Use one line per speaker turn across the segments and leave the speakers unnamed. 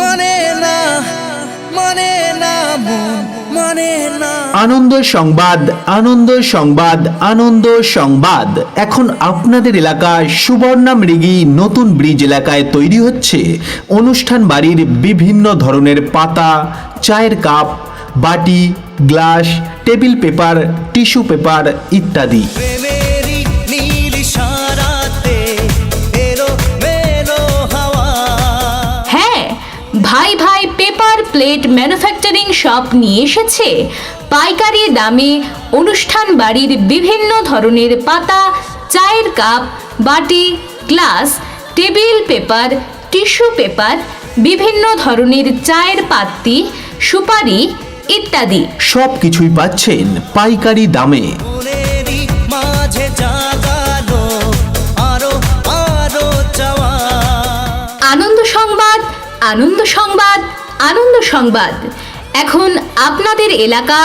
মানে না মানে না মন মানে না।
আনন্দ সংবাদ, আনন্দ সংবাদ, আনন্দ সংবাদ। এখন আপনাদের এলাকায় সুবর্ণা মৃগী নতুন ব্রিজ এলাকায় তৈরি হচ্ছে অনুষ্ঠান বাড়ির বিভিন্ন ধরনের পাতা, চায়ের কাপ, বাটি, glass, table paper, tissue paper ইত্যাদি।
প্রেমেরই নীল ইশারাতে এলো মেলো হাওয়া।
হ্যাঁ, ভাই ভাই পেপার প্লেট ম্যানুফ্যাকচারিং শপ নিয়ে এসেছে পাইকারি দামে অনুষ্ঠান বাড়ির বিভিন্ন ধরনের পাতা, চায়ের কাপ, বাটি, glass, table paper, tissue paper, বিভিন্ন ধরনের চায়ের পাত্তি, সুপারি ইত্যাদি।
সব কিছুই পাচ্ছেন পাইকারি দামে।
মনেরই মাঝে জাগালো আরো আরো চাওয়া।
আনন্দ সংবাদ, আনন্দ সংবাদ, আনন্দ সংবাদ। এখন আপনাদের এলাকা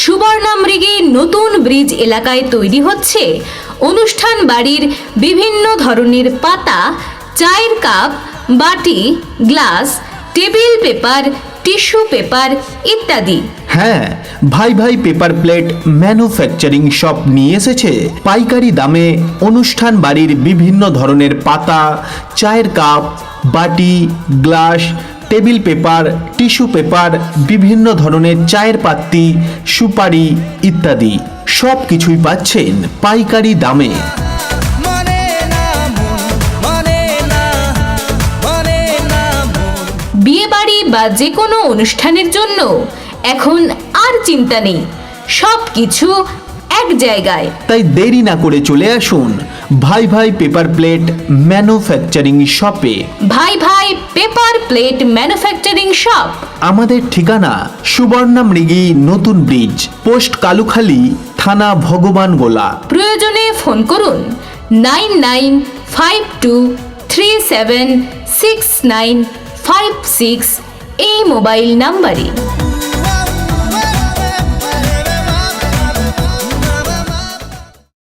সুবর্ণা মৃগী নতুন ব্রিজ এলাকায় তৈরি হচ্ছে অনুষ্ঠান বাড়ির বিভিন্ন ধরনের পাতা, চায়ের কাপ, বাটি, glass, table paper, tissue paper ইত্যাদি।
হ্যাঁ, ভাই ভাই পেপার প্লেট ম্যানুফ্যাকচারিং শপ নিয়ে এসেছে পাইকারি দামে অনুষ্ঠান বাড়ির বিভিন্ন ধরনের পাতা, চায়ের কাপ, বাটি, glass, table paper, tissue paper, বিভিন্ন ধরনের চায়ের পাত্তি, সুপারি ইত্যাদি। সব কিছুই পাচ্ছেন পাইকারি দামে।
মানে না মন মানে না মানে না মন।
বিয়ে বাড়ি বা যে কোনো অনুষ্ঠানের জন্য এখন আর চিন্তা নেই, সব কিছু এক জায়গায়।
তাই দেরি না করে চলে আসুন ভাই ভাই পেপার প্লেট ম্যানুফ্যাকচারিং শপে।
ভাই ভাই পেপার প্লেট ম্যানুফ্যাকচারিং শপ।
আমাদের ঠিকানা সুবর্ণা মৃগী নতুন ব্রিজ, পোস্ট কালুখালী, থানা ভগবানগোলা।
প্রয়োজনে ফোন করুন 9952376956 এই মোবাইল নাম্বারে।